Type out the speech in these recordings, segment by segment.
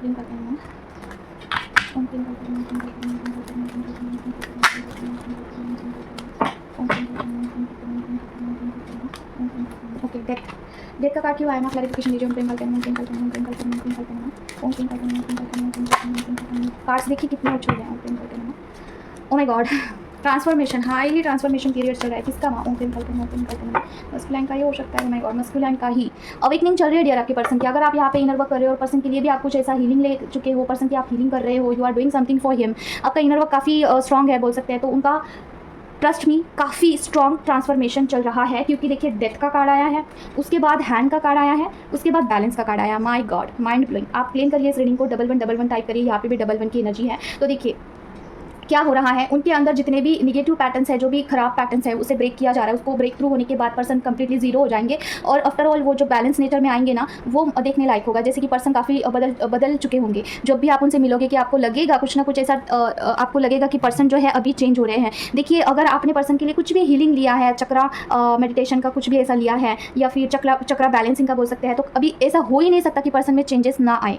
Clean करते हैं, ओम clean करते हैं, ओम क्लीन करते हैं, ओम क्लीन करते हैं, ओम क्लीन करते हैं, ओम क्लीन करते हैं, ओम क्लीन करते हैं। ओके, डेथ का कार्ड क्यों आया ना, क्लैरिफिकेशन दीजिए। ओम क्लीन करते हैं, ओम क्लीन करते हैं, ओम क्लीन करते हैं, ओम क्लीन करते हैं, ओम क्लीन करते हैं, ओम क्लीन करते हैं, ओम क्लीन करते हैं, ओम क्लीन करते हैं। कार्ड्स देखिए कितने अच्छे हो गए हैं। ओम क्लीन करते हैं। ओ my God, transformation, highly transformation period चल रहा है। किसका माँ? ओम क्लीन करते हैं, ओम क्लीन करते हैं। मस्कुलाइन का ही हो सकता है। ओ माय गॉड, मस्कुलाइन का ही अवेकनिंग चल रही है डियर आपके पर्सन की। अगर आप यहाँ पे इनर वर्क कर रहे हो और पर्सन के लिए भी आप कुछ ऐसा हीलिंग ले चुके हो, पर्सन की आप हीलिंग कर रहे हो, you are doing something for him, आपका इनर वर्क काफ़ी स्ट्रॉन्ग है बोल सकते हैं, तो उनका ट्रस्ट मी काफ़ी स्ट्रॉन्ग ट्रांसफॉर्मेशन चल रहा है। क्योंकि देखिए डेथ का कार्ड आया है, उसके बाद हैंड का कार्ड आया है, उसके बाद बैलेंस का कार्ड आया। My God, mind blowing. आप क्लेम करिए इस रीडिंग को, 1111 टाइप करिए, यहाँ पे भी 11 की एनर्जी है। तो देखिए क्या हो रहा है, उनके अंदर जितने भी निगेटिव पैटर्न्स है, जो भी खराब पैटर्न्स है, उसे ब्रेक किया जा रहा है। उसको ब्रेक थ्रू होने के बाद पर्सन कंप्लीटली जीरो हो जाएंगे और आफ्टर ऑल वो जो बैलेंस नेचर में आएंगे ना, वो देखने लायक होगा। जैसे कि पर्सन काफ़ी बदल चुके होंगे। जब भी आप उनसे मिलोगे कि आपको लगेगा कुछ ना कुछ ऐसा, आपको लगेगा कि पर्सन जो है अभी चेंज हो रहे हैं। देखिए अगर आपने पर्सन के लिए कुछ भी हीलिंग लिया है, चक्रा मेडिटेशन का कुछ भी ऐसा लिया है, या फिर चक्रा बैलेंसिंग का बोल सकते हैं, तो अभी ऐसा हो ही नहीं सकता कि पर्सन में चेंजेस ना आए।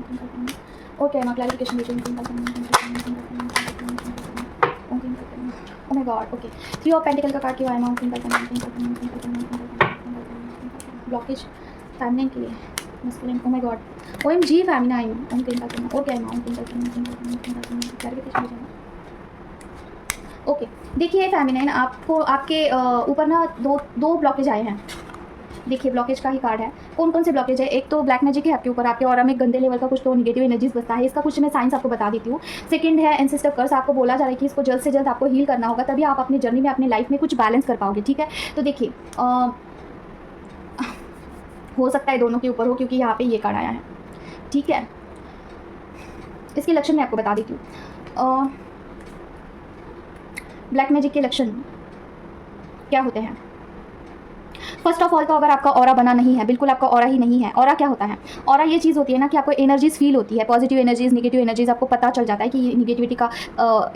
ओके मैं क्लैरिफिकेशन दे रही oh my god okay 3 of pentacle का कार्ड क्यों आया माउंट ब्लॉकेज फैमिली के लिए masculine oh my God OMG family I हूँ ओके माउंट क्लैरिफिकेशन ओके देखिए फैमिनाइन आपको आपके ऊपर ना दो ब्लॉकेज आए हैं। देखिए ब्लॉकेज का ही कार्ड है। कौन कौन से ब्लॉकेज है? एक तो ब्लैक मैजिक है आपके ऊपर, आपके ऑरा में गंदे लेवल का कुछ तो नेगेटिव एनर्जीज बसता है, इसका कुछ मैं साइंस आपको बता देती हूँ। सेकंड है एंसेस्टर कर्स, आपको बोला जा रहा है कि इसको जल्द से जल्द आपको हील करना होगा, तभी आप अपनी जर्नी में अपनी लाइफ में कुछ बैलेंस कर पाओगे। ठीक है, तो देखिए हो सकता है दोनों के ऊपर हो, क्योंकि यहाँ पे ये कार्ड आया है। ठीक है, इसके लक्षण मैं आपको बता देती हूँ। ब्लैक मैजिक के लक्षण क्या होते हैं? फर्स्ट ऑफ ऑल तो अगर आपका ऑरा बना नहीं है, बिल्कुल आपका ऑरा ही नहीं है। ऑरा क्या होता है? ऑरा ये चीज़ होती है ना कि आपको एनर्जीज फील होती है, पॉजिटिव एनर्जीज, नेगेटिव एनर्जीज, आपको पता चल जाता है कि ये निगेटिविटी का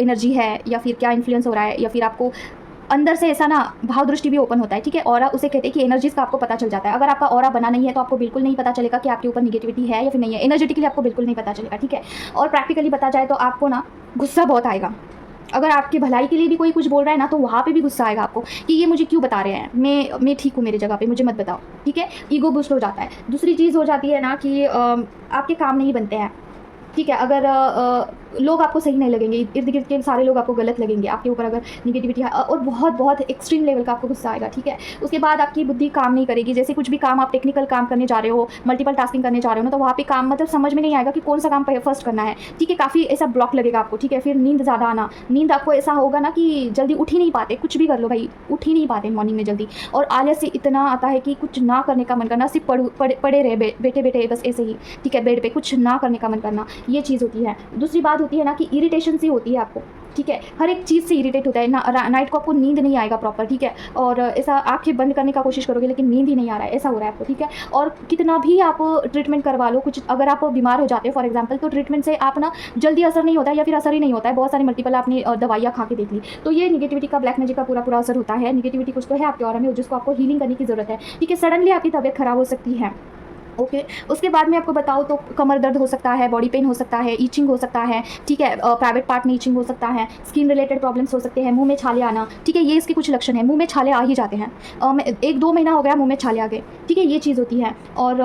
एनर्जी है या फिर क्या इन्फ्लुएंस हो रहा है, या फिर आपको अंदर से ऐसा ना भाव दृष्टि भी ओपन होता है। ठीक है, ऑरा उसे कहते हैं कि एनर्जीज का आपको पता चल जाता है। अगर आपका ऑरा बना नहीं है तो आपको बिल्कुल नहीं पता चलेगा कि आपके ऊपर निगेटिविटी है या फिर नहीं है। एनर्जेटिकली आपको बिल्कुल नहीं पता चलेगा। ठीक है, और प्रैक्टिकली बता जाए तो आपको ना गुस्सा बहुत आएगा। अगर आपकी भलाई के लिए भी कोई कुछ बोल रहा है ना, तो वहाँ पे भी गुस्सा आएगा आपको कि ये मुझे क्यों बता रहे हैं, मैं ठीक हूँ मेरी जगह पे, मुझे मत बताओ। ठीक है, ईगो बूस्ट हो जाता है। दूसरी चीज़ हो जाती है ना कि आपके काम नहीं बनते हैं। ठीक है, अगर लोग आपको सही नहीं लगेंगे, इर्द गिर्द के सारे लोग आपको गलत लगेंगे, आपके ऊपर अगर निगेटिविटी है और बहुत बहुत एक्सट्रीम लेवल का आपको गुस्सा आएगा। ठीक है, उसके बाद आपकी बुद्धि काम नहीं करेगी। जैसे कुछ भी काम आप टेक्निकल काम करने जा रहे हो, मल्टीपल टास्किंग करने जा रहे हो ना, तो वहाँ पे काम मतलब समझ में नहीं आएगा कि कौन सा काम फर्स्ट करना है। ठीक है, काफ़ी ऐसा ब्लॉक लगेगा आपको। ठीक है, फिर नींद ज़्यादा आना, नींद आपको ऐसा होगा ना कि जल्दी उठ ही नहीं पाते, कुछ भी कर लो भाई उठ ही नहीं पाते मॉर्निंग में जल्दी, और आलस्य इतना आता है कि कुछ ना करने का मन करना, सिर्फ पड़े रहे बैठे बैठे बस ऐसे ही। ठीक है, बेड पे कुछ ना करने का मन करना, ये चीज़ होती है। दूसरी बात होती है ना कि इरिटेशन सी होती है आपको। ठीक है, हर एक चीज़ से इरिटेट होता है ना, नाइट को आपको नींद नहीं आएगा प्रॉपर। ठीक है, और ऐसा आंखें बंद करने का कोशिश करोगे लेकिन नींद ही नहीं आ रहा है, ऐसा हो रहा है आपको। ठीक है, और कितना भी आप ट्रीटमेंट करवा लो, कुछ अगर आप बीमार हो जाते हो फॉर एग्जांपल, तो ट्रीटमेंट से आप ना जल्दी असर नहीं होता है या फिर असर ही नहीं होता है। बहुत सारी मल्टीपल आपने दवाइयाँ खा के देख ली, तो ये निगेटिविटी का, ब्लैक मैजिक का पूरा असर होता है। निगेटिविटी कुछ तो है आपके ऑरा में जिसको आपको हीलिंग करने की जरूरत है। ठीक है, सडनली आपकी तबीयत खराब हो सकती है। ओके। उसके बाद मैं आपको बताऊँ तो कमर दर्द हो सकता है, बॉडी पेन हो सकता है, ईचिंग हो सकता है, ठीक है, प्राइवेट पार्ट में ईचिंग हो सकता है, स्किन रिलेटेड प्रॉब्लम्स हो सकते हैं, मुंह में छाले आना, ठीक है, ये इसके कुछ लक्षण हैं। मुंह में छाले आ ही जाते हैं, 1-2 महीना हो गया मुंह में छाले आ गए, ठीक है, ये चीज़ होती है। और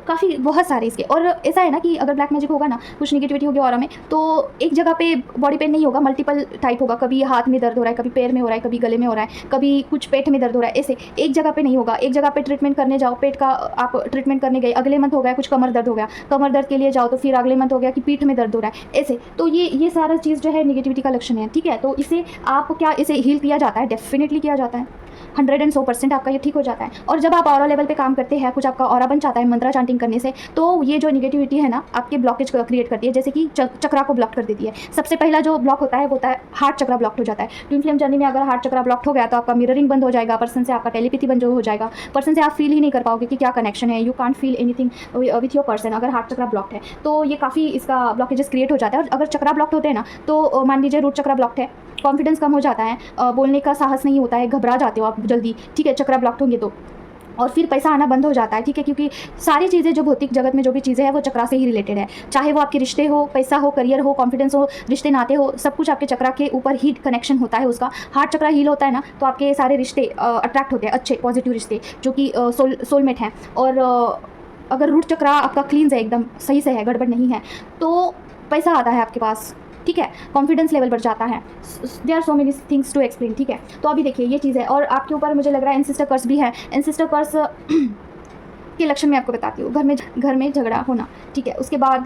काफ़ी बहुत सारे इसके, और ऐसा है ना कि अगर ब्लैक मैजिक होगा ना, कुछ निगेटिविटी होगी ऑरा में, तो एक जगह पे बॉडी पेन नहीं होगा, मल्टीपल टाइप होगा, कभी हाथ में दर्द हो रहा है, कभी पैर में हो रहा है, कभी गले में हो रहा है, कभी कुछ पेट में दर्द हो रहा है, ऐसे एक जगह पे नहीं होगा। एक जगह पे ट्रीटमेंट करने जाओ, पेट का आप ट्रीटमेंट करने गए, अगले मंथ हो गया कुछ कमर दर्द हो गया, कमर दर्द के लिए जाओ तो फिर अगले मंथ हो गया कि पीठ में दर्द हो रहा है, ऐसे। तो ये सारा चीज़ जो है निगेटिविटी का लक्षण है, ठीक है। तो इसे आप क्या इसे हील किया जाता है? डेफिनेटली किया जाता है, 100% आपका ये ठीक हो जाता है। और जब आप ऑरा लेवल पे काम करते हैं, कुछ आपका ऑरा बन जाता है मंत्रा चांटिंग करने से, तो ये जो निगेटिविटी है ना, आपके ब्लॉकेज क्रिएट करती है, जैसे कि चक्रा को ब्लॉक कर देती है। सबसे पहला जो ब्लॉक होता है वो होता है हार्ट चक्रा ब्लॉक हो जाता है। ट्विन फ्लेम जर्नी में अगर हार्ट चक्रा ब्लॉक हो गया तो आपका मिररिंग बंद हो जाएगा, पर्सन से आपका टेलीपैथी बंद हो जाएगा, पर्सन से आप फील ही नहीं कर पाओगे कि क्या कनेक्शन है, you can't feel anything with your person अगर हार्ट चक्रा ब्लॉक है। तो ये काफ़ी इसका ब्लॉकेजेस क्रिएट हो जाता है। और अगर चक्रा ब्लॉक होते हैं ना, तो मान लीजिए रूट चक्रा ब्लॉक है, कॉन्फिडेंस कम हो जाता है, बोलने का साहस नहीं होता है, घबरा जाते हो आप जल्दी, ठीक है, चक्रा ब्लॉक होंगे तो। और फिर पैसा आना बंद हो जाता है, ठीक है, क्योंकि सारी चीज़ें जो भौतिक जगत में जो भी चीज़ें हैं वो चक्रा से ही रिलेटेड है। चाहे वो आपके रिश्ते हो, पैसा हो, करियर हो, कॉन्फिडेंस हो, रिश्ते नाते हो, सब कुछ आपके चक्रा के ऊपर ही कनेक्शन होता है उसका। हार्ट चक्रा हील होता है ना, तो आपके सारे रिश्ते अट्रैक्ट होते हैं, अच्छे पॉजिटिव रिश्ते जो कि सोलमेट हैं। और अगर रूट चक्रा आपका क्लीन्स है, एकदम सही से है, गड़बड़ नहीं है, तो पैसा आता है आपके पास, ठीक है, कॉन्फिडेंस लेवल बढ़ जाता है। There are so many things to explain, ठीक है। तो अभी देखिए ये चीज़ है। और आपके ऊपर मुझे लग रहा है एंसेस्टर कर्स भी है। एंसेस्टर कर्स के लक्षण मैं आपको बताती हूँ। घर में झगड़ा होना, ठीक है। उसके बाद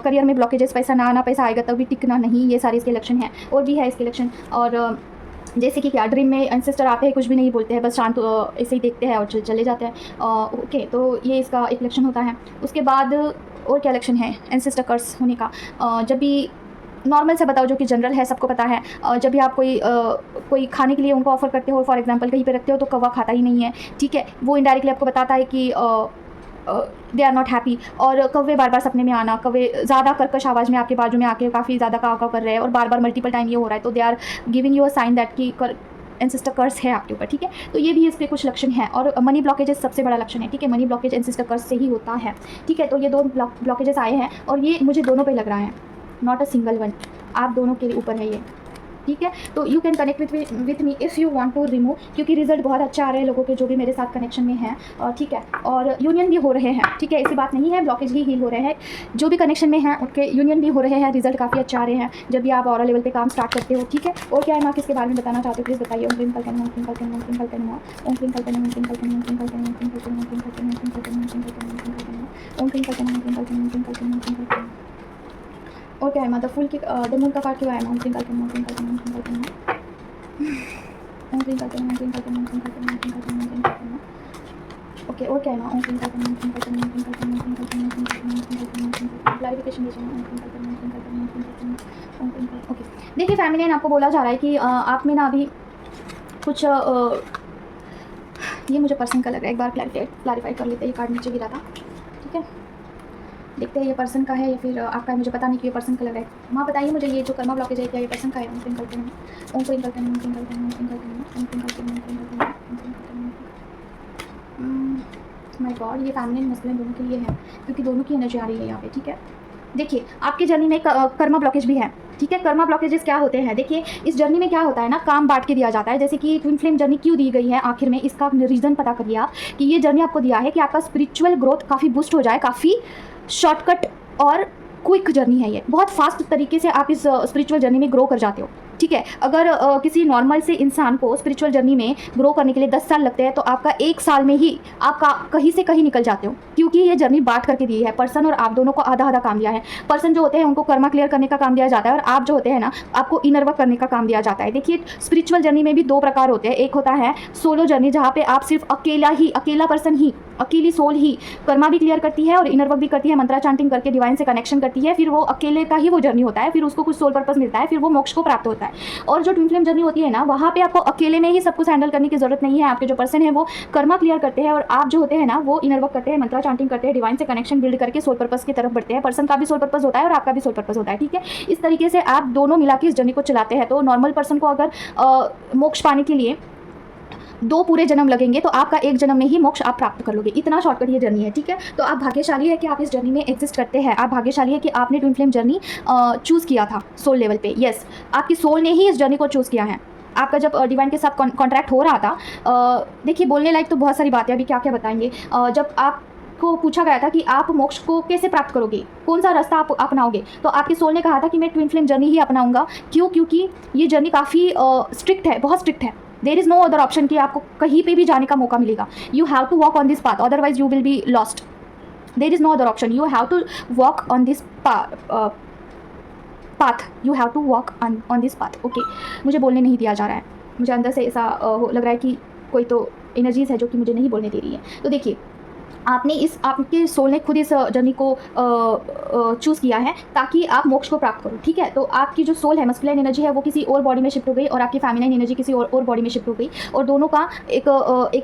करियर में ब्लॉकेजेस, पैसा ना आना, पैसा आएगा तभी टिकना नहीं, ये सारे इसके लक्षण हैं। और भी है इसके लक्षण। और जैसे कि क्या, ड्रीम में एंसेस्टर आते हैं, कुछ भी नहीं बोलते हैं, बस शांत ऐसे ही देखते हैं और चले जाते हैं। ओके, तो ये इसका एक लक्षण होता है। उसके बाद और क्या लक्षण है एंसेस्टर कर्स होने का? जब भी नॉर्मल से बताओ, जो कि जनरल है, सबको पता है, जब भी आप कोई खाने के लिए उनको ऑफर करते हो, फॉर एग्जांपल कहीं पे रखते हो, तो कौवा खाता ही नहीं है, ठीक है, वो इनडायरेक्टली आपको बताता है कि दे आर नॉट हैप्पी। और कौवे बार बार सपने में आना, कौवे ज़्यादा कर्कश आवाज़ में आपके बाजू में आके काफ़ी ज़्यादा काव काव कर रहे हैं और बार बार मल्टीपल टाइम ये हो रहा है, तो they are giving you a sign that कि एंसेस्टर कर्स है आपके ऊपर, ठीक है। तो ये भी इसके कुछ लक्षण हैं। और मनी ब्लॉकेजेस सबसे बड़ा लक्षण है, ठीक है, मनी ब्लॉकेज एंसेस्टर कर्स से ही होता है, ठीक है। तो ये 2 ब्लॉकेजेस आए हैं और ये मुझे दोनों पे लग रहा है, नॉट अ सिंगल वन, आप दोनों के ऊपर है ये, ठीक है। तो you can connect with me if you want to remove, क्योंकि रिजल्ट बहुत अच्छा आ रहे हैं लोगों के जो भी मेरे साथ कनेक्शन में हैं, ठीक है। और यूनियन भी हो रहे हैं, ठीक है, ऐसी बात नहीं है, ब्लॉकेज ही हील हो रहे हैं, जो भी कनेक्शन में हैं उनके यूनियन भी हो रहे हैं, रिजल्ट काफ़ी अच्छा आ रहे हैं जब भी आप ऑरा लेवल पे काम स्टार्ट करते हो, ठीक है। और क्या है, आप इसके बारे में बताना चाहते हो, प्लीज़ बताइए। ओम ट्विंकल कैन, ओम ट्विंकल कैन, ओम ट्विंकल कैन, ओम ट्विंकल कैन, ओम ट्विंकल कैन, ओम ट्विंकल कैन, ओम ट्विंकल कैन, ओम ट्विंकल कैन, ओम ट्विंकल कैन, ओम ट्विंकल कैन, ओम ट्विंकल कैन, ओम ट्विंकल कैन, ओम ट्विंकल कैन, ओम ट्विंकल कैन, ओम ट्विंकल कैन। और क्या है, द फुल की द मून का कार्ड क्यों आया? ओम ट्विंकल कैन, ओम ट्विंकल कैन, ओम ट्विंकल कैन, ओम ट्विंकल कैन, ओम ट्विंकल कैन, ओम ट्विंकल कैन, ओम ट्विंकल कैन, ओम ट्विंकल कैन। ओके, और क्या है ना, ओम ट्विंकल कैन, ओम ट्विंकल कैन, ओम ट्विंकल कैन, ओम ट्विंकल कैन, ओम ट्विंकल कैन, ओम ट्विंकल कैन, ओम ट्विंकल कैन, क्लैरिफिकेशन दीजिए, ओम ट्विंकल कैन, ओम ट्विंकल कैन, ओम ट्विंकल कैन, ओम ट्विंकल। ओके, देखिए फैमिली आपको बोला जा रहा है कि आप में ना अभी कुछ ये मुझे पर्सन का लग रहा है, एक बार क्लैरिफाई कर लेते हैं। ये कार्ड नीचे गिरा था, ठीक है, देखते हैं ये पर्सन का है या फिर आपका है, मुझे पता नहीं कि ये पर्सन का लग रहा है। माँ बताइए मुझे, ये जो कर्मा ब्लॉकेज है क्या ये पर्सन का है? ओम ट्विंकल कैन, ओम ट्विंकल कैन, ओम ट्विंकल कैन, ओम ट्विंकल कैन, ओम ट्विंकल कैन, ओम ट्विंकल कैन, ओम ट्विंकल कैन। माय गॉड, ये फैमिली मसले दोनों के लिए है, क्योंकि दोनों की एनर्जी आ रही है यहाँ पे, ठीक है। देखिए आपकी जर्नी में कर्मा ब्लॉकेज भी है, ठीक है। कर्मा ब्लॉकेजेस क्या होते हैं? देखिए इस जर्नी में क्या होता है ना, काम बांट के दिया जाता है। जैसे कि ट्विन फ्लेम जर्नी क्यों दी गई है आखिर में, इसका रीज़न पता करिए आप, कि ये जर्नी आपको दिया है कि आपका स्पिरिचुअल ग्रोथ काफ़ी बूस्ट हो जाए, काफ़ी शॉर्टकट और क्विक जर्नी है ये, बहुत फास्ट तरीके से आप इस स्पिरिचुअल जर्नी में ग्रो कर जाते हो, ठीक है। अगर किसी नॉर्मल से इंसान को स्पिरिचुअल जर्नी में ग्रो करने के लिए 10 साल लगते हैं, तो आपका 1 साल में ही आप कहीं से कहीं निकल जाते हो, क्योंकि ये जर्नी बांट करके दी है। पर्सन और आप दोनों को आधा आधा काम दिया है। पर्सन जो होते हैं उनको कर्मा क्लियर करने का काम दिया जाता है, और आप जो होते हैं ना, आपको इनर वर्क करने का काम दिया जाता है। देखिए स्पिरिचुअल जर्नी में भी 2 प्रकार होते हैं। एक होता है सोलो जर्नी, जहाँ पे आप सिर्फ अकेला पर्सन ही, अकेली सोल ही कर्मा भी क्लियर करती है और इनर वर्क भी करती है, मंत्रा चांटिंग करके डिवाइन से कनेक्शन करती है। फिर वो अकेले का ही वो जर्नी होता है, फिर उसको कुछ सोल पर्पस मिलता है, फिर वो मोक्ष को प्राप्त होता है। और जो ट्विन फ्लेम जर्नी होती है ना, वहाँ पे आपको अकेले में ही सब कुछ हैंडल करने की जरूरत नहीं है। आपके जो पर्सन है वो कर्मा क्लियर करते हैं, और आप जो होते हैं ना, वो इनर वर्क करते हैं, मंत्रा चांटिंग करते हैं, डिवाइन से कनेक्शन बिल्ड करके सोल पर्पस की तरफ बढ़ते हैं। पर्सन का भी सोल पर्पस होता है और आपका भी सोल पर्पस होता है, ठीक है। इस तरीके से आप दोनों मिला के इस जर्नी को चलाते हैं। तो नॉर्मल पर्सन को अगर मोक्ष पाने के लिए 2 पूरे जन्म लगेंगे तो आपका 1 जन्म में ही मोक्ष आप प्राप्त कर लोगे। इतना शॉर्टकट ये जर्नी है, ठीक है। तो आप भाग्यशाली है कि आप इस जर्नी में एग्जिस्ट करते हैं। आप भाग्यशाली है कि आपने ट्विन फ्लेम जर्नी चूज़ किया था सोल लेवल पे। यस, आपकी सोल ने ही इस जर्नी को चूज़ किया है। आपका जब डिवाइन के साथ कॉन्ट्रैक्ट हो रहा था, देखिए बोलने लायक तो बहुत सारी बातें, अभी क्या क्या बताएंगे। जब आप को पूछा गया था कि आप मोक्ष को कैसे प्राप्त करोगे, कौन सा रास्ता आप अपनाओगे, तो आपके सोल ने कहा था कि मैं ट्विन फ्लेम जर्नी ही अपनाऊंगा। क्यों? क्योंकि ये जर्नी काफ़ी स्ट्रिक्ट है, बहुत स्ट्रिक्ट है। There is no other option कि आपको कहीं पे भी जाने का मौका मिलेगा। You have to walk on this path, otherwise you will be lost. There is no other option, you have to walk on this path, you have to walk on this path. Okay, मुझे बोलने नहीं दिया जा रहा है, मुझे अंदर से ऐसा लग रहा है कि कोई तो एनर्जीज है जो कि मुझे नहीं बोलने दे रही है। तो देखिए, आपके सोल ने खुद इस जर्नी को चूज़ किया है ताकि आप मोक्ष को प्राप्त करो, ठीक है। तो आपकी जो सोल है, मस्कुलिन एनर्जी है, वो किसी और बॉडी में शिफ्ट हो गई और आपकी फेमिनिन एनर्जी किसी और बॉडी में शिफ्ट हो गई, और दोनों का एक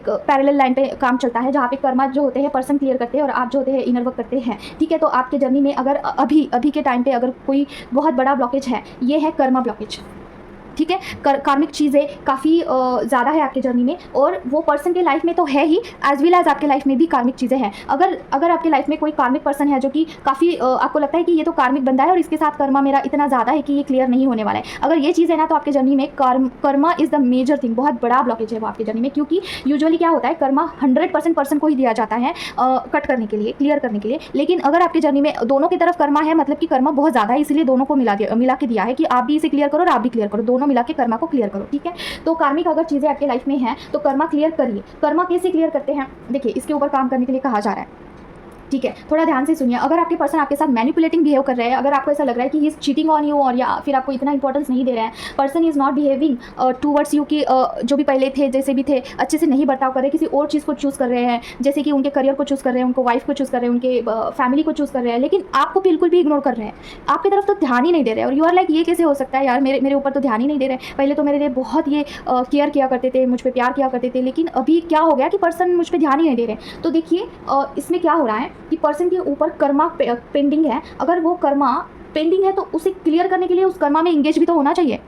पैरेलल लाइन पे काम चलता है, जहाँ पे कर्मा जो होते हैं पर्सन क्लियर करते हैं और आप जो होते हैं इनर वर्क करते हैं, ठीक है। तो आपके जर्नी में अगर अभी के टाइम पे अगर कोई बहुत बड़ा ब्लॉकेज है, ये है कर्मा ब्लॉकेज, ठीक है। कार्मिक चीज़ें काफ़ी ज़्यादा है आपके जर्नी में, और वो पर्सन के लाइफ में तो है ही, एज वेल एज आपके लाइफ में भी कार्मिक चीज़ें हैं। अगर आपके लाइफ में कोई कार्मिक पर्सन है जो कि काफ़ी आपको लगता है कि ये तो कार्मिक बंदा है और इसके साथ कर्मा मेरा इतना ज़्यादा है कि ये क्लियर नहीं होने वाला है, अगर ये चीज़ है ना, तो आपके जर्नी में karma is the major thing, बहुत बड़ा ब्लॉकेज है वो आपके जर्नी में। क्योंकि यूजुअली क्या होता है, कर्मा 100% पर्सन को ही दिया जाता है कट करने के लिए, क्लियर करने के लिए। लेकिन अगर आपके जर्नी में दोनों की तरफ कर्मा है, मतलब कि कर्मा बहुत ज़्यादा है, इसीलिए दोनों को मिला के दिया है कि आप भी इसे क्लियर करो और आप भी क्लियर करो, दोनों मिला के कर्मा को क्लियर करो, ठीक है। तो कार्मिक अगर चीज़ें आपके लाइफ में हैं तो कर्मा क्लियर करिए। कर्मा कैसे क्लियर करते हैं, देखिए इसके ऊपर काम करने के लिए कहा जा रहा है, ठीक है। थोड़ा ध्यान से सुनिए। अगर आपके पर्सन आपके साथ मैनिपुलेटिंग बिहेव कर रहे हैं, अगर आपको ऐसा लग रहा है कि he is cheating on you, और या फिर आपको इतना इंपॉर्टेंस नहीं दे रहे हैं, person is not behaving towards you कि जो भी पहले थे जैसे भी थे अच्छे से नहीं बर्ताव कर रहे, किसी और चीज़ को चूज़ कर रहे हैं, जैसे कि उनके करियर को चूज़ कर रहे हैं, उनको वाइफ को चूज़ कर रहे हैं, उनके फैमिली को चूज़ कर रहे हैं, लेकिन आपको बिल्कुल भी इग्नोर कर रहे हैं, आपकी तरफ तो ध्यान ही नहीं दे रहे। और यू आर लाइक, ये कैसे हो सकता है यार, मेरे ऊपर तो ध्यान ही नहीं दे रहे, पहले तो मेरे लिए बहुत ये केयर किया करते थे, मुझ पर प्यार किया करते थे, लेकिन अभी क्या हो गया कि पर्सन मुझ पर ध्यान ही नहीं दे रहे। तो देखिए इसमें क्या हो रहा है कि पर्सन के पर कर्मा पेंडिंग है। अगर वो कर्मा पेंडिंग है तो उसे क्लियर करने के लिए उस कर्मा में इंगेज भी तो होना चाहिए,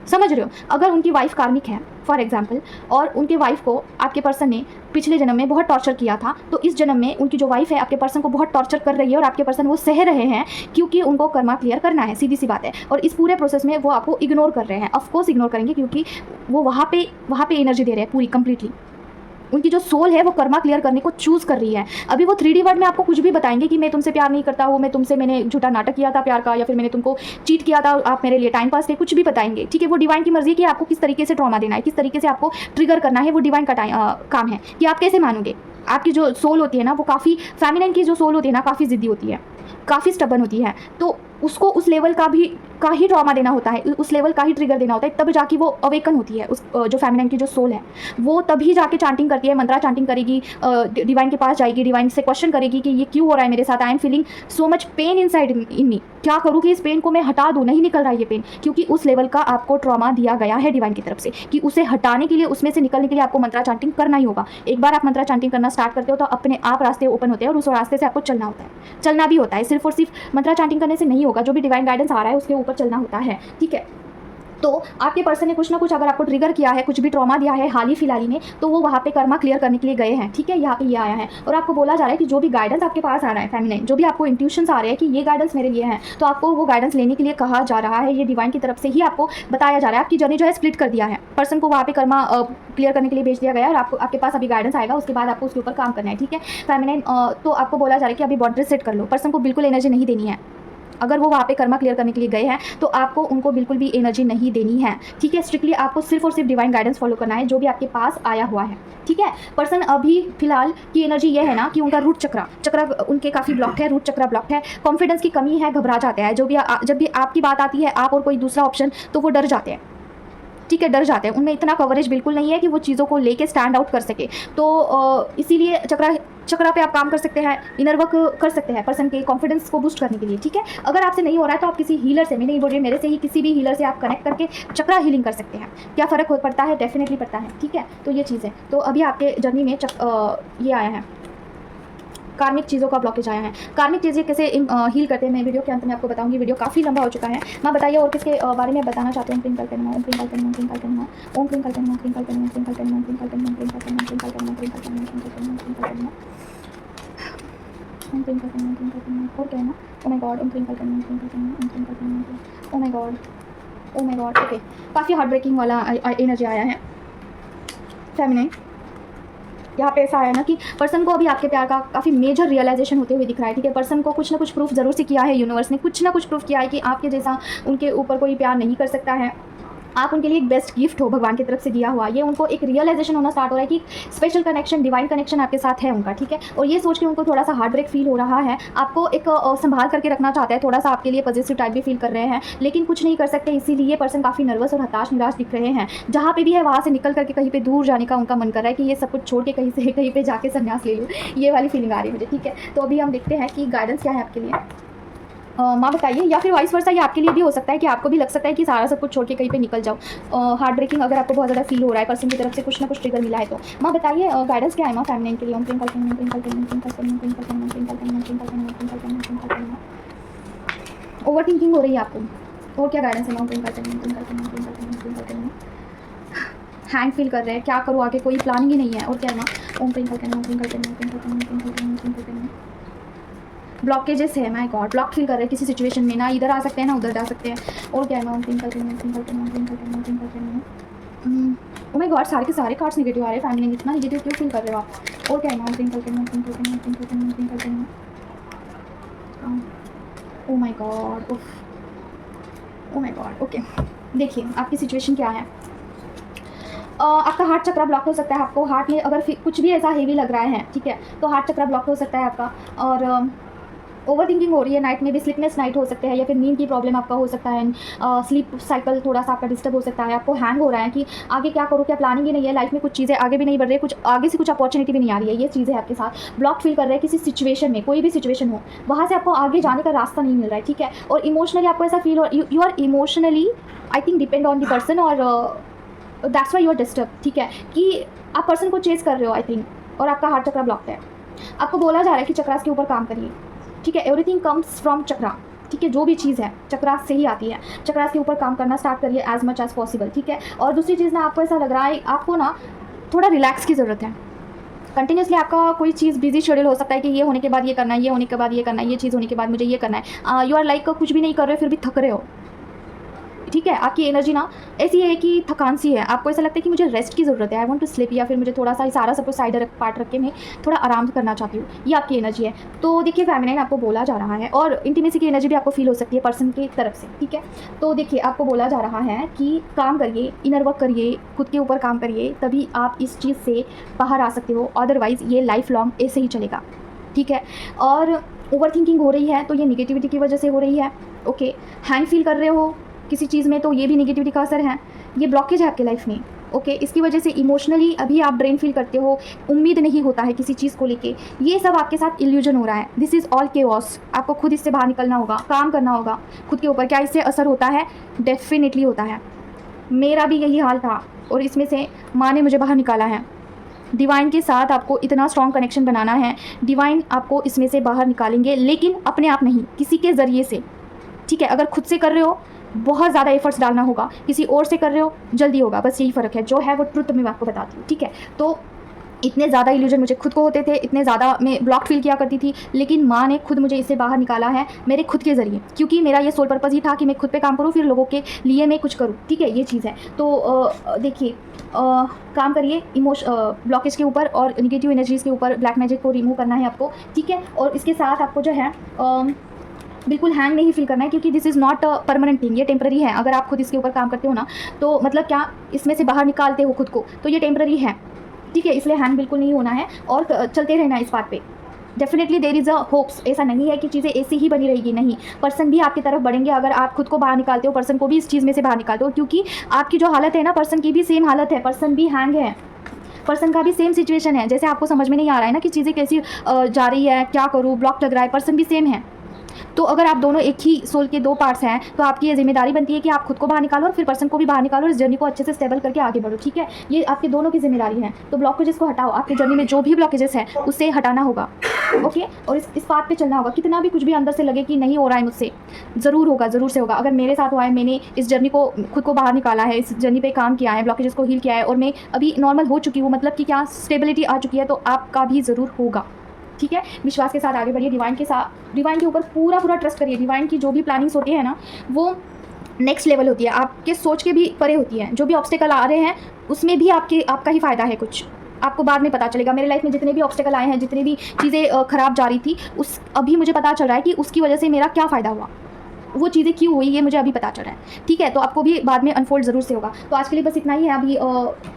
समझ रहे हो। अगर उनकी वाइफ कार्मिक है फॉर एग्जाम्पल, और उनके वाइफ को आपके पर्सन ने पिछले जन्म में बहुत टॉर्चर किया था, तो इस जन्म में उनकी जो वाइफ है आपके पर्सन को बहुत टॉर्चर कर रही है और आपके पर्सन वो सह रहे हैं क्योंकि उनको कर्मा क्लियर करना है, सीधी सी बात है। और इस पूरे प्रोसेस में वो आपको इग्नोर कर रहे हैं, ऑफकोर्स इग्नोर करेंगे क्योंकि वो वहाँ पे एनर्जी दे रहे हैं पूरी कंप्लीटली। उनकी जो सोल है वो कर्मा क्लियर करने को चूज़ कर रही है। अभी वो 3D वर्ड में आपको कुछ भी बताएंगे कि मैं तुमसे प्यार नहीं करता हूँ, मैंने झूठा नाटक किया था प्यार का, या फिर मैंने तुमको चीट किया था, आप मेरे लिए टाइम पास थे, कुछ भी बताएंगे, ठीक है। वो डिवाइन की मर्जी है कि आपको किस तरीके से ट्रॉमा देना है, किस तरीके से आपको ट्रिगर करना है, वो डिवाइन का काम है कि आप कैसे मानोगे। आपकी जो सोल होती है ना, वो काफ़ी फेमिनिन की जो सोल होती है ना, काफ़ी ज़िद्दी होती है, काफ़ी स्टबन होती है, तो उसको उस लेवल का ही ट्रॉमा देना होता है, उस लेवल का ही ट्रिगर देना होता है, तब जाके वो अवेकन होती है। उस जो फेमिनिन की जो सोल है वो तभी जाके चांटिंग करती है, मंत्रा चांटिंग करेगी, डिवाइन के पास जाएगी, डिवाइन से क्वेश्चन करेगी कि ये क्यों हो रहा है मेरे साथ, I am feeling so much pain inside in me, क्या करूँ कि इस पेन को मैं हटा दूँ, नहीं निकल रहा है ये पेन, क्योंकि उस लेवल का आपको ट्रॉमा दिया गया है डिवाइन की तरफ से कि उसे हटाने के लिए, उसमें से निकलने के लिए आपको मंत्रा चांटिंग करना ही होगा। एक बार आप मंत्रा चांटिंग करना स्टार्ट करते हो तो अपने आप रास्ते ओपन होते हैं और उस रास्ते से आपको चलना होता है, चलना भी होता है। सिर्फ और सिर्फ मंत्रा चांटिंग करने से नहीं होगा, जो भी डिवाइन गाइडेंस आ रहा है उसके ऊपर चलना होता है, ठीक है। तो आपके पर्सन ने कुछ ना कुछ अगर आपको ट्रिगर किया है, कुछ भी ट्रॉमा दिया है हाल ही फिलहाल में, तो वो वहाँ पे कर्मा क्लियर करने के लिए गए हैं, ठीक है। यहाँ पे ये आया है और आपको बोला जा रहा है कि जो भी गाइडेंस आपके पास आ रहा है फेमिनिन, जो भी आपको इंट्यूशंस आ रहे हैं कि ये गाइडेंस मेरे लिए है, तो आपको वो गाइडेंस लेने के लिए कहा जा रहा है, ये डिवाइन की तरफ से ही आपको बताया जा रहा है। आपकी जर्नी जो है स्प्लिट कर दिया है, पर्सन को वहाँ पे कर्मा क्लियर करने के लिए भेज दिया गया है और आपके पास अभी गाइडेंस आएगा, उसके बाद आपको उसके ऊपर काम करना है, ठीक है फेमिनिन। तो आपको बोला जा रहा है कि अभी बाउंड्री सेट कर लो, पर्सन को बिल्कुल एनर्जी नहीं देनी है। अगर वो वहाँ पे कर्मा क्लियर करने के लिए गए हैं तो आपको उनको बिल्कुल भी एनर्जी नहीं देनी है, ठीक है। स्ट्रिक्टली आपको सिर्फ और सिर्फ डिवाइन गाइडेंस फॉलो करना है जो भी आपके पास आया हुआ है, ठीक है। पर्सन अभी फिलहाल की एनर्जी ये है ना कि उनका रूट चक्रा उनके काफ़ी ब्लॉक है, रूट चक्रा ब्लॉक है, कॉन्फिडेंस की कमी है, घबरा जाते हैं, जब भी आपकी बात आती है, आप और कोई दूसरा ऑप्शन, तो वो डर जाते हैं, ठीक है, डर जाते हैं। उनमें इतना कवरेज बिल्कुल नहीं है कि वो चीज़ों को लेके स्टैंड आउट कर सके। तो इसीलिए चक्रा पे आप काम कर सकते हैं, इनर वर्क कर सकते हैं पर्सन के कॉन्फिडेंस को बूस्ट करने के लिए, ठीक है। अगर आपसे नहीं हो रहा है तो आप किसी हीलर से, मैं नहीं बोल रही मेरे से ही, किसी भी हीलर से आप कनेक्ट करके चक्रा हीलिंग कर सकते हैं। क्या फ़र्क पड़ता है? डेफिनेटली पड़ता है, ठीक है। तो ये चीज़ है। तो अभी आपके जर्नी में ये आया है कार्मिक चीज़ों का ब्लॉकेज आया है। कार्मिक चीज़ें कैसे हील करते हैं मैं वीडियो के अंत में आपको बताऊंगी। वीडियो काफ़ी लंबा हो चुका है। मैं बताइए और किसके बारे में बताना चाहते हैं। ओम क्रिंकल करना, ओम क्रिंकल करना, ओम क्रिंकल करना, ओम क्रिंकल करना, ओम क्रिंकल करना, ओम क्रिंकल करना, ओम क्रिंकल करना, ओम क्रिंकल करना, ओम क्रिंकल करना, ओम क्रिंकल करना, ओम क्रिंकल करना, ओम क्रिंकल करना, ओम क्रिंकल करना, ओम क्रिंकल करना, और क्या है ना, ओ माय गॉड, ओम क्रिंकल करना, ओम क्रिंकल करना, ओम क्रिंकल करना, oh my god, oh my god. Okay, काफ़ी हार्ट ब्रेकिंग वाला एनर्जी आया है फेमिनाइन। यहाँ पे ऐसा है ना कि पर्सन को अभी आपके प्यार का काफ़ी मेजर रियलाइजेशन होते हुए दिख रहा है। ठीक है, पर्सन को कुछ ना कुछ प्रूफ ज़रूर से किया है, यूनिवर्स ने कुछ ना कुछ प्रूफ किया है कि आपके जैसा उनके ऊपर कोई प्यार नहीं कर सकता है। आप उनके लिए एक बेस्ट गिफ्ट हो भगवान की तरफ से दिया हुआ। ये उनको एक रियलाइजेशन होना स्टार्ट हो रहा है कि स्पेशल कनेक्शन, डिवाइन कनेक्शन आपके साथ है उनका। ठीक है, और ये सोच के उनको थोड़ा सा हार्ट ब्रेक फील हो रहा है। आपको एक संभाल करके रखना चाहता है, थोड़ा सा आपके लिए पॉजिटिव टाइप भी फील कर रहे हैं, लेकिन कुछ नहीं कर सकते। इसीलिए पर्सन काफ़ी नर्वस और हताश निराश दिख रहे हैं। जहाँ पे भी है वहाँ से निकल करके कहीं पे दूर जाने का उनका मन कर रहा है कि ये सब कुछ छोड़ के कहीं से कहीं पे जाके संन्यास ले लूँ। ये वाली फीलिंग आ रही है मुझे। ठीक है, तो अभी हम देखते हैं कि गाइडेंस क्या है आपके लिए। माँ बताइए, या फिर वाइस वर्सा ये आपके लिए भी हो सकता है कि आपको भी लग सकता है कि सारा सब कुछ छोड़ के कहीं पे निकल जाओ। हार्ट ब्रेकिंग अगर आपको बहुत ज़्यादा फील हो रहा है, पर्सन की तरफ से कुछ ना कुछ ट्रिगर मिला है तो माँ बताइए गाइडेंस क्या है माँ फेमिनिन के लिए। ओम क्रिंकल करना, क्रिंकल करना, क्रिंकल करना, क्रिंकल करना, क्रिंकल करना, क्रिंकल करना, क्रिंकल करना, क्रिंकल करना। ओवर थिंकिंग हो रही है आपको, और क्या गाइडेंस है माँ। क्रिंकल करना, क्रिंकल करना, क्रिंकल करना, क्रिंकल करना। हैंग फील कर रहे हैं, क्या करूँ आगे, कोई प्लानिंग ही नहीं है, और क्या है माँ। ओम क्रिंकल करना, क्रिंकल करना, क्रिंकल करना, क्रिंकल करना, क्रिंकल करना। ब्लॉकेजेस है माय गॉड, ब्लॉक फील कर रहे हैं किसी सिचुएशन में, ना इधर आ सकते हैं ना उधर जा सकते हैं, और क्या है मैं। ट्विंकल करना, ट्विंकल करना, ट्विंकल करना, ट्विंकल करना। ओ माय गॉड, सारे के सारे कार्ड्स नेगेटिव आ रहे हैं। फैमिली इतना नेगेटिव क्यों फील कर रहे हो आप, और क्या है मैं। ट्विंकल करना, ट्विंकल करना, ट्विंकल करना, ट्विंकल करना। Oh my god, oh my god. Okay, देखिए आपकी सिचुएशन क्या है। आपका हार्ट चक्रा ब्लॉक हो सकता है। आपको हार्ट में अगर कुछ भी ऐसा हेवी लग रहा है, ठीक है, तो हार्ट चक्रा ब्लॉक हो सकता है आपका। और ओवर थिंकिंग हो रही है, नाइट में भी स्लीपलेस नाइट हो सकते हैं, या फिर नींद की प्रॉब्लम आपका हो सकता है। स्लीप साइकिल थोड़ा सा आपका डिस्टर्ब हो सकता है। आपको हैंग हो रहा है कि आगे क्या करूँ, क्या प्लानिंग ही नहीं है, लाइफ में कुछ चीज़ें आगे भी नहीं बढ़ रही, कुछ आगे से कुछ अपॉर्चुनिटी भी नहीं आ रही है। ये चीज़ है आपके साथ। ब्लॉक फील कर रहे हैं किसी सिचुएशन में, कोई भी सिचुएशन हो, वहाँ से आपको आगे जाने का रास्ता नहीं मिल रहा है। ठीक है, और इमोशनली आपको ऐसा फील हो, you are emotionally I think depend on the person, और that's why you are disturb. ठीक है, कि आप पर्सन को चेज कर रहे हो आई थिंक, और आपका हार्ट चक्रा ब्लॉक है। आपको बोला जा रहा है कि चक्रास के ऊपर काम करिए। ठीक है, एवरीथिंग कम्स फ्रॉम चक्रा। ठीक है, जो भी चीज़ है चक्रास से ही आती है। चक्रास के ऊपर काम करना स्टार्ट करिए एज मच एज पॉसिबल। ठीक है, और दूसरी चीज़ ना, आपको ऐसा लग रहा है आपको ना थोड़ा रिलैक्स की ज़रूरत है। कंटिन्यूसली आपका कोई चीज़ बिजी शेड्यूल हो सकता है कि ये होने के बाद ये करना है, ये होने के बाद ये करना है, ये चीज़ होने के बाद मुझे ये करना है। यू आर लाइक कुछ भी नहीं कर रहे हो फिर भी थक रहे हो। ठीक है, आपकी एनर्जी ना ऐसी है कि थकान सी है। आपको ऐसा लगता है कि मुझे रेस्ट की ज़रूरत है, आई वांट टू स्लीप, या फिर मुझे थोड़ा सा सारा सब कुछ साइड पार्ट रख के मैं थोड़ा आराम करना चाहती हूँ। ये आपकी एनर्जी है। तो देखिए फेमिनाइन आपको बोला जा रहा है, और इंटीमेसी की एनर्जी भी आपको फील हो सकती है पर्सन की तरफ से। ठीक है, तो देखिए आपको बोला जा रहा है कि काम करिए, इनर वर्क करिए, खुद के ऊपर काम करिए, तभी आप इस चीज़ से बाहर आ सकते हो। अदरवाइज़ ये लाइफ लॉन्ग ऐसे ही चलेगा। ठीक है, और ओवर थिंकिंग हो रही है तो ये निगेटिविटी की वजह से हो रही है। ओके, हैंग फील कर रहे हो किसी चीज़ में तो ये भी नेगेटिविटी का असर है। ये ब्लॉकेज है आपके लाइफ में। ओके, इसकी वजह से इमोशनली अभी आप ड्रेन फील करते हो, उम्मीद नहीं होता है किसी चीज़ को लेके। ये सब आपके साथ इल्यूजन हो रहा है। This is all chaos. आपको खुद इससे बाहर निकलना होगा, काम करना होगा खुद के ऊपर। क्या इससे असर होता है? डेफिनेटली होता है। मेरा भी यही हाल था, और इसमें से माँ ने मुझे बाहर निकाला है। डिवाइन के साथ आपको इतना स्ट्रॉन्ग कनेक्शन बनाना है, डिवाइन आपको इसमें से बाहर निकालेंगे, लेकिन अपने आप नहीं, किसी के ज़रिए से। ठीक है, अगर खुद से कर रहे हो बहुत ज़्यादा एफर्ट्स डालना होगा, किसी और से कर रहे हो जल्दी होगा। बस यही फ़र्क है, जो है वो ट्रुथ मैं आपको बताती हूँ। ठीक है, तो इतने ज़्यादा इल्यूजन मुझे खुद को होते थे, इतने ज़्यादा मैं ब्लॉक फील किया करती थी, लेकिन माँ ने खुद मुझे इससे बाहर निकाला है मेरे खुद के ज़रिए, क्योंकि मेरा ये सोल पर्पज़ ही था कि मैं खुद पे काम करूँ, फिर लोगों के लिए मैं कुछ करूँ। ठीक है, ये चीज़ है। तो देखिए काम करिए ब्लॉकेज के ऊपर और निगेटिव एनर्जीज़ के ऊपर। ब्लैक मैजिक को रिमूव करना है आपको। ठीक है, और इसके साथ आपको जो है बिल्कुल हैंग नहीं फील करना है, क्योंकि this is not a permanent thing. ये टेम्पररी है। अगर आप खुद इसके ऊपर काम करते हो ना, तो मतलब क्या इसमें से बाहर निकालते हो खुद को, तो ये टेम्पररी है। ठीक है, इसलिए हैंग बिल्कुल नहीं होना है, और चलते रहना इस बात पे। Definitely there is a hopes. ऐसा नहीं है कि चीज़ें ऐसी ही बनी रहेगी, नहीं। पर्सन भी आपकी तरफ बढ़ेंगे अगर आप खुद को बाहर निकालते हो, पर्सन को भी इस चीज़ में से बाहर निकालते हो, क्योंकि आपकी जो हालत है ना, पर्सन की भी सेम हालत है। पर्सन भी हैंग है, पर्सन का भी सेम सिचुएशन है। जैसे आपको समझ में नहीं आ रहा है ना कि चीज़ें कैसी जा रही है, क्या करूँ, ब्लॉक लग रहा है, पर्सन भी सेम है। तो अगर आप दोनों एक ही सोल के 2 पार्ट्स हैं तो आपकी ये जिम्मेदारी बनती है कि आप खुद को बाहर निकालो और फिर पर्सन को भी बाहर निकालो और इस जर्नी को अच्छे से स्टेबल करके आगे बढ़ो, ठीक है। ये आपके दोनों की जिम्मेदारी है। तो ब्लॉकेजेस को हटाओ, आपकी जर्नी में जो भी ब्लॉकेजेस हैं उससे हटाना होगा, ओके। और इस बात पे चलना होगा, कितना भी कुछ भी अंदर से लगे कि नहीं हो रहा है मुझसे, ज़रूर होगा, ज़रूर से होगा। अगर मेरे साथ हुआ है, मैंने इस जर्नी को खुद को बाहर निकाला है, इस जर्नी पे काम किया है, ब्लॉकेजेस को हील किया है और मैं अभी नॉर्मल हो चुकी हूँ, मतलब कि क्या स्टेबिलिटी आ चुकी है, तो आपका भी ज़रूर होगा, ठीक है। विश्वास के साथ आगे बढ़िए, डिवाइन के साथ, डिवाइन के ऊपर पूरा ट्रस्ट करिए। डिवाइन की जो भी प्लानिंग्स होती है ना, वो नेक्स्ट लेवल होती है, आपके सोच के भी परे होती है। जो भी ऑब्स्टेकल आ रहे हैं उसमें भी आपका ही फ़ायदा है, कुछ आपको बाद में पता चलेगा। मेरे लाइफ में जितने भी ऑब्स्टेकल आए हैं, जितनी भी चीज़ें ख़राब जा रही थी, अभी मुझे पता चल रहा है कि उसकी वजह से मेरा क्या फ़ायदा हुआ, वो चीज़ें क्यों हुई, ये मुझे अभी पता चल रहा है, ठीक है। तो आपको भी बाद में अनफोल्ड ज़रूर से होगा। तो आज के लिए बस इतना ही है। अभी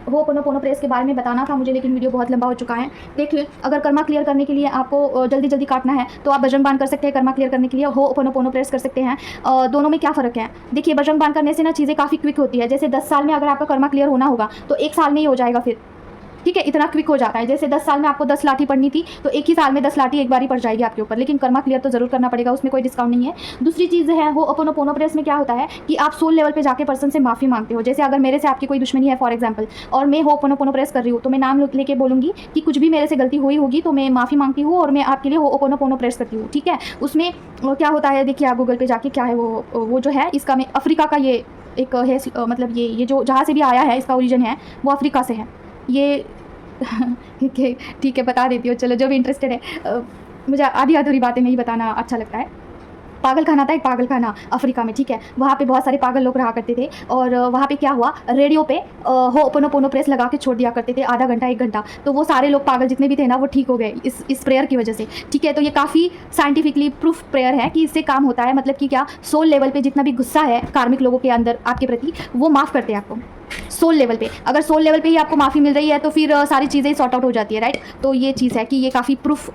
होपोनोपोनो प्रेस के बारे में बताना था मुझे, लेकिन वीडियो बहुत लंबा हो चुका है। देखिए, अगर कर्मा क्लियर करने के लिए आपको जल्दी काटना है तो आप बजरंग बाण कर सकते हैं। कर्मा क्लियर करने के लिए होपोनोपोनो प्रेस कर सकते हैं। दोनों में क्या फ़र्क है? देखिए, बजरंग बाण करने से ना चीज़ें काफ़ी क्विक होती है। जैसे 10 साल में अगर आपका कर्मा क्लियर होना होगा तो 1 साल में ही हो जाएगा फिर, ठीक है। इतना क्विक हो जाता है। जैसे 10 साल में आपको 10 लाठी पड़नी थी तो एक ही साल में 10 लाठी एक बार ही पड़ जाएगी आपके ऊपर, लेकिन कर्मा क्लियर तो ज़रूर करना पड़ेगा, उसमें कोई डिस्काउंट नहीं है। दूसरी चीज़ है, होपोनोपोनो प्रेस में क्या होता है कि आप सोल लेवल पे जाके पर्सन से माफ़ी मांगते हो। जैसे अगर मेरे से आपकी कोई दुश्मनी है फॉर एग्जाम्पल, और मैं होपोनोपोनो प्रेस कर रही हूँ, तो मैं नाम लेके बोलूँगी कि कुछ भी मेरे से गलती हुई होगी तो मैं माफ़ी मांगती हूँ और मैं आपके लिए होपोनोपोनो प्रेस करती हूँ, ठीक है। उसमें क्या होता है, देखिए आप गूगल पे जाके क्या है वो जो है, इसका मैं अफ्रीका का ये एक है, मतलब ये जो जहाँ से भी आया है इसका ओरिजिन है वो अफ्रीका से है ये ठीक है, बता देती हूँ। चलो, जो भी इंटरेस्टेड है, मुझे आधी अधूरी बातें नहीं बताना अच्छा लगता है। पागल खाना था, एक पागल खाना अफ्रीका में, ठीक है। वहाँ पे बहुत सारे पागल लोग रहा करते थे और वहाँ पे क्या हुआ, रेडियो पे होपोनोपोनो प्रेस लगा के छोड़ दिया करते थे, आधा घंटा 1 घंटा। तो वो सारे लोग पागल जितने भी थे ना, वो ठीक हो गए इस प्रेयर की वजह से, ठीक है। तो ये काफ़ी साइंटिफिकली प्रूफ प्रेयर है कि इससे काम होता है। मतलब कि क्या, सोल लेवल पे जितना भी गुस्सा है कार्मिक लोगों के अंदर आपके प्रति, वो माफ़ करते हैं आपको सोल लेवल पे। अगर सोल लेवल पे ही आपको माफ़ी मिल रही है तो फिर सारी चीज़ें सॉर्ट आउट हो जाती है, राइट। तो ये चीज़ है कि ये काफ़ी प्रूफ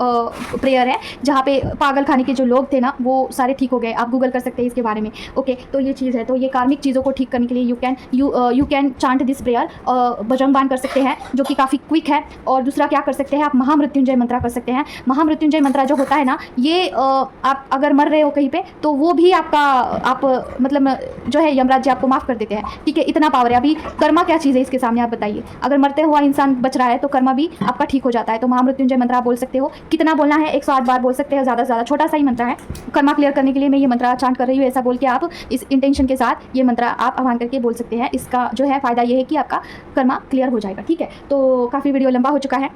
प्रेयर है, जहाँ पे पागल खाने के जो लोग थे ना वो सारे ठीक हो गए। आप गूगल कर सकते हैं इसके बारे में, ओके। तो ये चीज़ है। तो ये कार्मिक चीज़ों को ठीक करने के लिए you can chant this prayer. Bajrang बाण कर सकते हैं जो कि काफ़ी क्विक है। और दूसरा क्या कर सकते हैं, आप महामृत्युंजय मंत्रा कर सकते हैं। महामृत्युंजय मंत्रा जो होता है ना, ये आप अगर मर रहे हो कहीं पे तो वो भी आप मतलब जो है यमराज जी आपको माफ़ कर देते हैं, ठीक है। इतना पावर है। अभी कर्मा क्या चीज़ है इसके सामने, आप बताइए। अगर मरते हुआ इंसान बच रहा है तो कर्मा भी आपका ठीक हो जाता है। तो महामृत्युंजय मंत्र आप बोल सकते हो। कितना बोलना है, 108 बार बोल सकते हैं, ज़्यादा से ज़्यादा। छोटा सा ही मंत्र है। कर्मा क्लियर करने के लिए मैं ये मंत्र चांट कर रही हूँ, ऐसा बोल के आप इस इंटेंशन के साथ ये मंत्र आप आह्वान करके बोल सकते हैं। इसका जो है फ़ायदा ये है कि आपका कर्मा क्लियर हो जाएगा, ठीक है। तो काफ़ी वीडियो लंबा हो चुका है।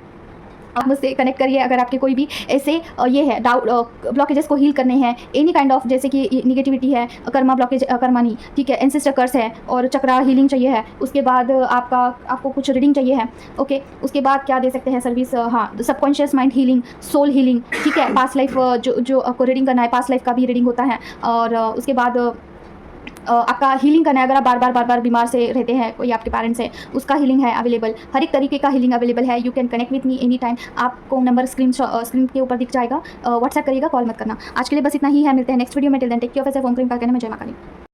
आप मुझसे कनेक्ट करिए अगर आपके कोई भी ऐसे ये है डाउट, ब्लॉकेजेस को हील करने हैं, एनी काइंड ऑफ, जैसे कि निगेटिविटी है, कर्मा ब्लॉकेज, कर्मा नहीं, ठीक है, एंसेस्टर कर्स है और चक्रा हीलिंग चाहिए है। उसके बाद आपको कुछ रीडिंग चाहिए है, ओके। उसके बाद क्या दे सकते हैं सर्विस, हाँ, subconscious mind healing, soul healing, ठीक है। पास्ट लाइफ जो आपको रीडिंग करना है, पास्ट लाइफ का भी रीडिंग होता है। और उसके बाद आपका हीलिंग करना है। अगर आप बार बार बीमार से रहते हैं, कोई आपके पेरेंट्स है, उसका हीलिंग है अवेलेबल, हर एक तरीके का हीलिंग अवेलेबल है। You can connect with me any time. आपको नंबर स्क्रीन के ऊपर दिख जाएगा, व्हाट्सएप करिएगा, कॉल मत करना। आज के लिए बस इतना ही है, मिलते हैं नेक्स्ट वीडियो में। Till then take care of yourself. ओम क्रीम का कहना, मैं जय मां काली।